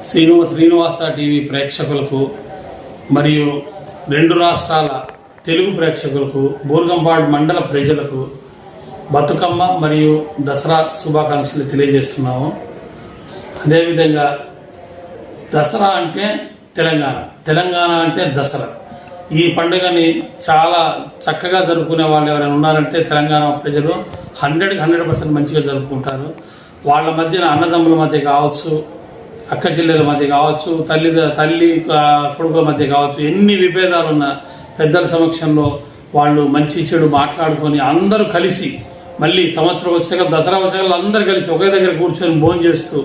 Srinivasa TV ప్రేక్షకులకు మరియు రెండు రాష్ట్రాల తెలుగు ప్రేక్షకులకు బూర్గంపాడు మండల ప్రజలకు బతుకమ్మ మరియు దసరా శుభాకాంక్షలు తెలియజేస్తున్నాము. అదేవిధంగా దసరా అంటే తెలంగాణ అంటే దసరా. ఈ పండుగని చాలా చక్కగా జరుపుకునే వాళ్ళు ఎవరైనా ఉన్నారంటే తెలంగాణ ప్రజలు 100% మంచిగా జరుపుకుంటారు. వాళ్ళ మధ్యన అన్నదమ్ముల మధ్య కావచ్చు, అక్క చెల్లెల మధ్య కావచ్చు, తల్లి కొడుకుల మధ్య కావచ్చు, ఎన్ని విభేదాలు ఉన్న పెద్దల సమక్షంలో వాళ్ళు మంచి చెడు మాట్లాడుకొని అందరూ కలిసి మళ్ళీ సంవత్సరం వచ్చాక దసరా వచ్చాక అందరూ కలిసి ఒకే దగ్గర కూర్చొని భోజనం చేస్తూ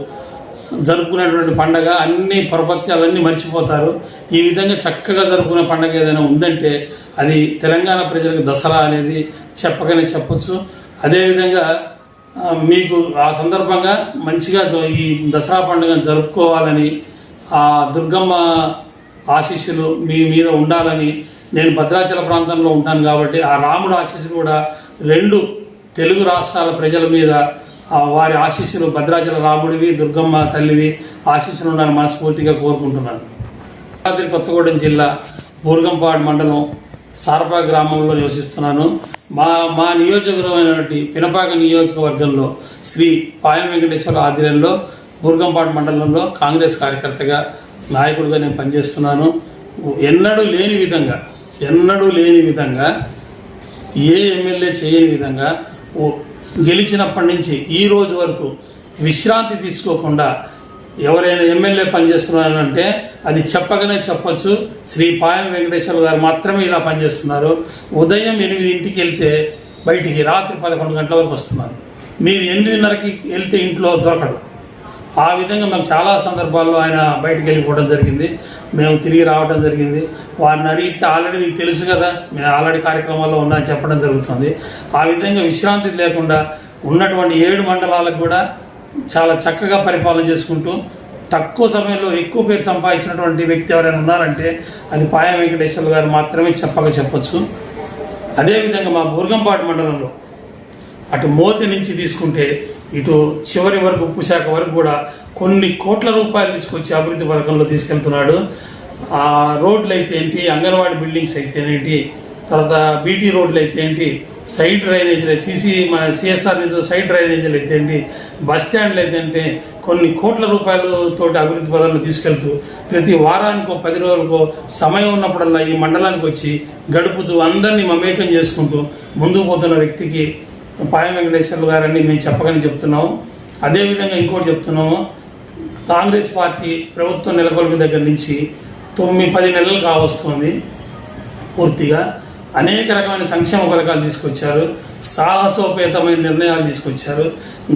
జరుపుకునేటువంటి పండగ. అన్ని పరపత్యాలన్నీ మర్చిపోతారు. ఈ విధంగా చక్కగా జరుపుకునే పండగ ఏదైనా ఉందంటే అది తెలంగాణ ప్రజలకు దసరా అనేది చెప్పకనే చెప్పచ్చు. అదేవిధంగా మీకు ఆ సందర్భంగా మంచిగా ఈ దసరా పండుగను జరుపుకోవాలని, ఆ దుర్గమ్మ ఆశీస్సులు మీ మీద ఉండాలని. నేను భద్రాచల ప్రాంతంలో ఉంటాను కాబట్టి ఆ రాముడు ఆశీస్సులు కూడా రెండు తెలుగు రాష్ట్రాల ప్రజల మీద వారి ఆశీస్సులు, భద్రాచల రాముడివి, దుర్గమ్మ తల్లివి ఆశీస్సులు ఉండాలని మనస్ఫూర్తిగా కోరుకుంటున్నాను. భద్రాద్రి కొత్తగూడెం జిల్లా బూర్గంపాడు మండలం సారపా గ్రామంలో నివసిస్తున్నాను. మా నియోజకవర్గమైనటువంటి పినపాక నియోజకవర్గంలో శ్రీ పాయం వెంకటేశ్వర ఆధ్వర్యంలో బూర్గంపాడు మండలంలో కాంగ్రెస్ కార్యకర్తగా నాయకుడిగా నేను పనిచేస్తున్నాను. ఎన్నడూ లేని విధంగా ఏ ఎమ్మెల్యే చేయని విధంగా గెలిచినప్పటి నుంచి ఈ రోజు వరకు విశ్రాంతి తీసుకోకుండా ఎవరైనా ఎమ్మెల్యే పనిచేస్తున్నారంటే అది చెప్పగానే చెప్పచ్చు. శ్రీ పాయం వెంకటేశ్వర గారు మాత్రమే ఇలా పనిచేస్తున్నారు. ఉదయం 8 వెళ్తే బయటికి రాత్రి 11 గంటల వరకు వస్తున్నారు. మీరు 8:30కి వెళ్తే ఇంట్లో దొరకడు. ఆ విధంగా మేము చాలా సందర్భాల్లో ఆయన బయటికి వెళ్ళిపోవడం జరిగింది, మేము తిరిగి రావడం జరిగింది. వారిని అడిగితే ఆల్రెడీ మీకు తెలుసు కదా, మేము ఆల్రెడీ కార్యక్రమాల్లో ఉన్నాయని చెప్పడం జరుగుతుంది. ఆ విధంగా విశ్రాంతి లేకుండా ఉన్నటువంటి 7 మండలాలకు కూడా చాలా చక్కగా పరిపాలన చేసుకుంటూ తక్కువ సమయంలో ఎక్కువ పేరు సంపాదించినటువంటి వ్యక్తి ఎవరైనా ఉన్నారంటే అది పాయం వెంకటేశ్వర గారు మాత్రమే చెప్పచ్చు. అదేవిధంగా మా బూర్గంపాడు మండలంలో అటు మోతి నుంచి తీసుకుంటే ఇటు చివరి వరకు ఉప్పు శాఖ వరకు కూడా కొన్ని కోట్ల రూపాయలు తీసుకొచ్చి అభివృద్ధి పథకంలో తీసుకెళ్తున్నాడు. ఆ రోడ్లు అయితే ఏంటి, అంగన్వాడీ బిల్డింగ్స్ అయితేనేంటి, తర్వాత బీటీ రోడ్లు అయితే ఏంటి, సైడ్ డ్రైనేజీలు మన సిఎస్ఆర్ నిధులు సైడ్ డ్రైనేజీలు అయితే ఏంటి, బస్ స్టాండ్లు అయితే అంటే కొన్ని కోట్ల రూపాయలతో అభివృద్ధి పథకంలో తీసుకెళ్తూ ప్రతి వారానికో 10 రోజులకో సమయం ఉన్నప్పుడల్లా ఈ మండలానికి వచ్చి గడుపుతూ అందరినీ మమేకం చేసుకుంటూ ముందుకు పోతున్న వ్యక్తికి పాయం వెంకటేశ్వర్లు గారని మేము చెప్పగానే చెప్తున్నాము. అదేవిధంగా ఇంకోటి చెప్తున్నాము, కాంగ్రెస్ పార్టీ ప్రభుత్వం నెలకొల్పిన దగ్గర నుంచి 9-10 నెలలు కావస్తుంది. పూర్తిగా అనేక రకమైన సంక్షేమ పథకాలు తీసుకొచ్చారు, సాహసోపేతమైన నిర్ణయాలు తీసుకొచ్చారు.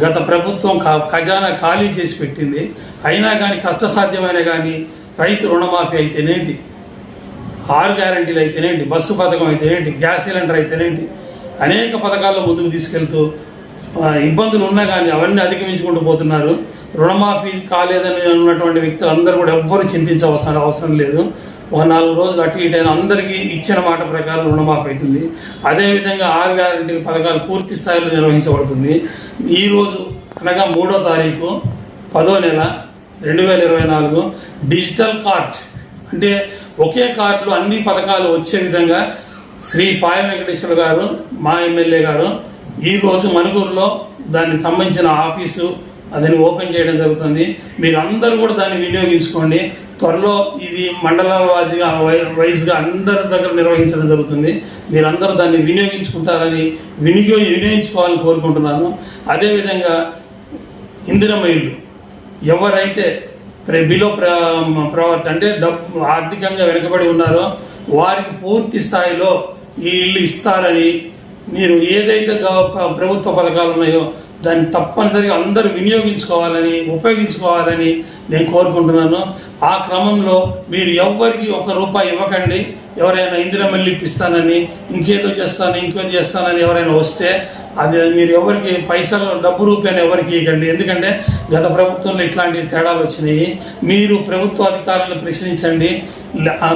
గత ప్రభుత్వం ఖజానా ఖాళీ చేసి పెట్టింది. అయినా కానీ కష్టసాధ్యమైన కానీ రైతు రుణమాఫీ అయితేనేంటి, 6 గ్యారెంటీలు అయితేనేంటి, బస్సు పథకం అయితేనేంటి, గ్యాస్ సిలిండర్ అయితేనేంటి, అనేక పథకాల్లో ముందుకు తీసుకెళ్తూ ఇబ్బందులు ఉన్నా కానీ అవన్నీ అధిగమించుకుంటూ పోతున్నారు. రుణమాఫీ కాలేదని ఉన్నటువంటి వ్యక్తులు అందరూ కూడా ఎవ్వరూ చింతించవలసిన అవసరం లేదు. ఒక 4 రోజులు అటు ఇటు అయినా అందరికీ ఇచ్చిన మాట ప్రకారం రుణమాఫీ అవుతుంది. అదేవిధంగా 6 గ్యారెంటీ పథకాలు పూర్తి స్థాయిలో నిర్వహించబడుతుంది. ఈరోజు అనగా 3వ తారీఖు 10వ నెల 2024 డిజిటల్ కార్డ్ అంటే ఒకే కార్డులో అన్ని పథకాలు వచ్చే విధంగా శ్రీ పాయం వెంకటేశ్వర గారు, మా ఎమ్మెల్యే గారు ఈరోజు మణుగూరులో దానికి సంబంధించిన ఆఫీసు దాన్ని ఓపెన్ చేయడం జరుగుతుంది. మీరు అందరూ కూడా దాన్ని వినియోగించుకోండి. త్వరలో ఇది మండలాల వైజ్గా అందరి దగ్గర నిర్వహించడం జరుగుతుంది. మీరందరూ దాన్ని వినియోగించుకుంటారని వినియోగించుకోవాలని కోరుకుంటున్నాను. అదేవిధంగా ఇందిరమ్మ ఇల్లు ఎవరైతే బిలో అంటే ఆర్థికంగా వెనుకబడి ఉన్నారో వారికి పూర్తి స్థాయిలో ఈ ఇల్లు ఇస్తారని, మీరు ఏదైతే ప్రభుత్వ పథకాలు ఉన్నాయో దాన్ని తప్పనిసరిగా అందరూ ఉపయోగించుకోవాలని నేను కోరుకుంటున్నాను. ఆ క్రమంలో మీరు ఎవ్వరికి ₹1 ఇవ్వకండి. ఎవరైనా ఇందిరమ్మ ఇల్లు ఇప్పిస్తానని, ఇంకేదో చేస్తానని ఎవరైనా వస్తే అది మీరు ఎవరికి పైసలు డబ్బు రూపాయలు ఎవరికి ఇవ్వకండి. ఎందుకంటే గత ప్రభుత్వంలో ఇట్లాంటి తేడాలు వచ్చినాయి. మీరు ప్రభుత్వ అధికారులను ప్రశ్నించండి.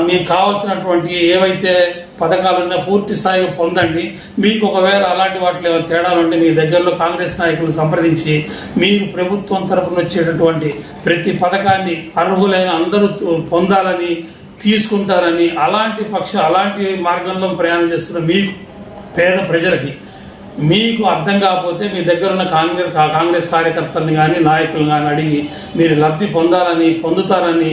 మీకు కావాల్సినటువంటి ఏవైతే పథకాలు ఉన్నాయో పూర్తి స్థాయిగా పొందండి. మీకు ఒకవేళ అలాంటి వాటిలో ఏమైనా తేడాలు ఉంటే మీ దగ్గరలో కాంగ్రెస్ నాయకులను సంప్రదించి మీరు ప్రభుత్వం తరపున వచ్చేటటువంటి ప్రతి పథకాన్ని అర్హులైన అందరూ పొందాలని తీసుకుంటారని అలాంటి మార్గంలో ప్రయాణం చేస్తున్న మీకు పేద ప్రజలకి మీకు అర్థం కాకపోతే మీ దగ్గర ఉన్న కాంగ్రెస్ కార్యకర్తల్ని కానీ నాయకులను కానీ అడిగి మీరు లబ్ధి పొందుతారని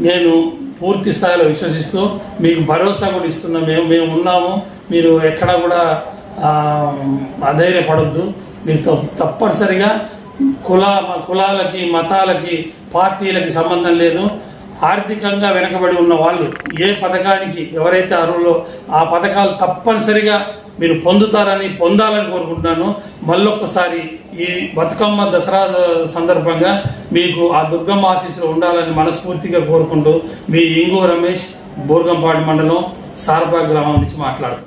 నేను పూర్తి స్థాయిలో విశ్వసిస్తూ మీకు భరోసా కూడా ఇస్తున్నాం. మేము ఉన్నాము, మీరు ఎక్కడా కూడా అధైర్యపడొద్దు. మీరు తప్పనిసరిగా కులాలకి మతాలకి పార్టీలకి సంబంధం లేదు. ఆర్థికంగా వెనకబడి ఉన్న వాళ్ళు ఏ పథకానికి ఎవరైతే అర్హులో ఆ పథకాలు తప్పనిసరిగా మీరు పొందాలని కోరుకుంటున్నాను. మళ్ళొక్కసారి ఈ బతుకమ్మ దసరా సందర్భంగా మీకు ఆ దుర్గమ్మ ఆశీస్సులు ఉండాలని మనస్ఫూర్తిగా కోరుకుంటూ మీ ఇంగు రమేష్, బోర్గంపాడు మండలం సార్బా గ్రామం నుంచి మాట్లాడుతున్నాను.